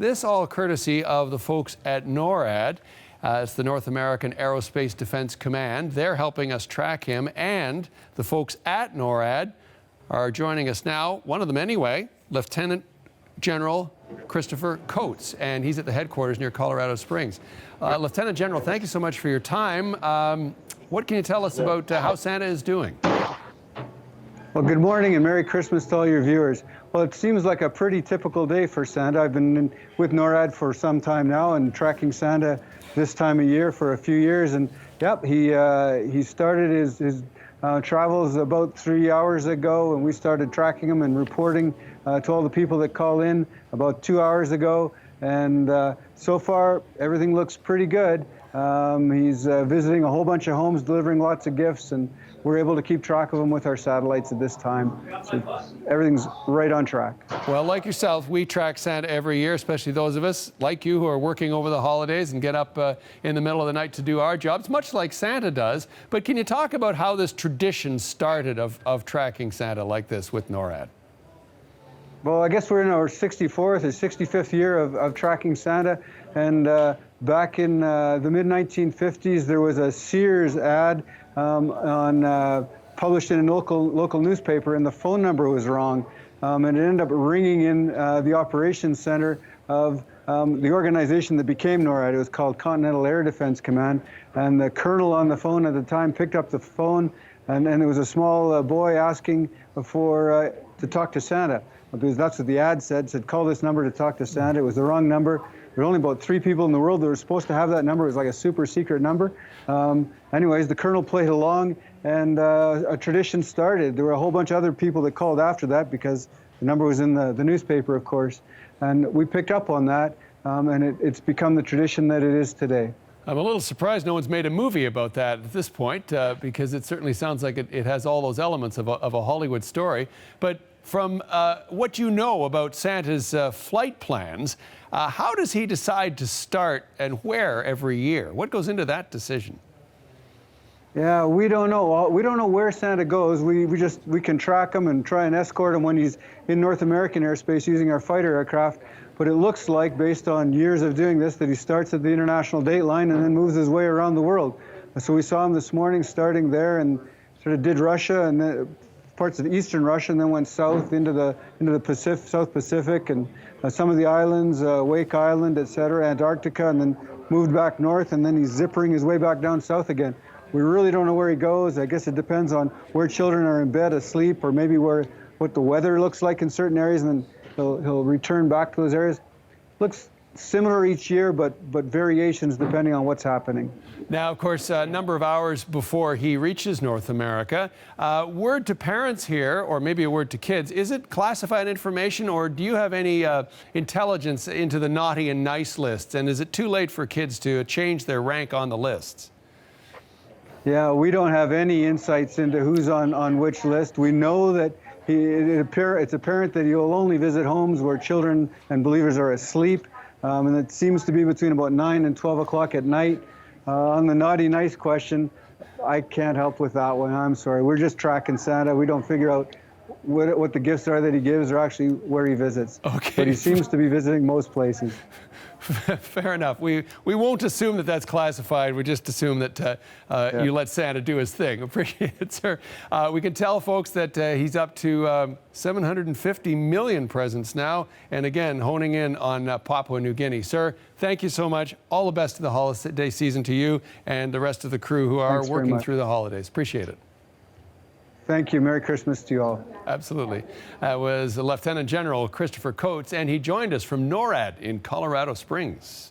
This all courtesy of the folks at NORAD. It's the North American Aerospace Defense Command. They're helping us track him, and the folks at NORAD are joining us now. One of them anyway, Lieutenant General Christopher Coates, and he's at the headquarters near Colorado Springs. Lieutenant General, thank you so much for your time. What can you tell us about how Santa is doing? Well, good morning and Merry Christmas to all your viewers. Well, it seems like a pretty typical day for Santa. I've been with NORAD for some time now and tracking Santa this time of year for a few years. And yep, he started his travels about 3 hours ago, and we started tracking him and reporting to all the people that call in about 2 hours ago. And so far, everything looks pretty good. He's visiting a whole bunch of homes, delivering lots of gifts, and we're able to keep track of him with our satellites at this time. So everything's right on track. Well, like yourself, we track Santa every year, especially those of us like you who are working over the holidays and get up in the middle of the night to do our jobs, much like Santa does. But can you talk about how this tradition started of tracking Santa like this with NORAD? Well, I guess we're in our 64th or 65th year of tracking Santa. And back in the mid-1950s, there was a Sears ad published in a local newspaper, and the phone number was wrong. And it ended up ringing in the operations center of the organization that became NORAD. It was called Continental Air Defense Command. And the colonel on the phone at the time picked up the phone, and there was a small boy asking to talk to Santa, because that's what the ad said, call this number to talk to Santa. It was the wrong number. There were only about 3 people in the world that were supposed to have that number. It was like a super secret number. Anyways, the colonel played along, and a tradition started. There were a whole bunch of other people that called after that because the number was in the newspaper, of course. And we picked up on that, and it's become the tradition that it is today. I'm a little surprised no one's made a movie about that at this point, because it certainly sounds like it has all those elements of a Hollywood story. But from what you know about Santa's flight plans, how does he decide to start and where every year? What goes into that decision? Yeah, we don't know. We don't know where Santa goes. We can track him and try and escort him when he's in North American airspace using our fighter aircraft. But it looks like, based on years of doing this, that he starts at the international date line and then moves his way around the world. So we saw him this morning starting there and sort of did Russia and then parts of eastern Russia, and then went south into the Pacific, South Pacific, and some of the islands, Wake Island, etc., Antarctica, and then moved back north, and then he's zippering his way back down south again. We really don't know where he goes. I guess it depends on where children are in bed asleep, or maybe what the weather looks like in certain areas, and then he'll return back to those areas. Looks similar each year, but variations depending on what's happening. Now, of course, a number of hours before he reaches North America, word to parents here, or maybe a word to kids, is it classified information, or do you have any intelligence into the naughty and nice lists? And is it too late for kids to change their rank on the lists? Yeah, we don't have any insights into who's on which list. We know that it's apparent that he will only visit homes where children and believers are asleep. And it seems to be between about 9 and 12 o'clock at night. On the naughty nice question, I can't help with that one. I'm sorry. We're just tracking Santa. We don't figure out what the gifts are that he gives or actually where he visits. Okay. But he seems to be visiting most places. Fair enough. We won't assume that that's classified. We just assume that you let Santa do his thing. Appreciate it, sir. We can tell folks that he's up to 750 million presents now, and again, honing in on Papua New Guinea. Sir, thank you so much. All the best of the holiday season to you and the rest of the crew who are working through the holidays. Appreciate it. Thank you. Merry Christmas to you all. Absolutely. That was Lieutenant General Christopher Coates, and he joined us from NORAD in Colorado Springs.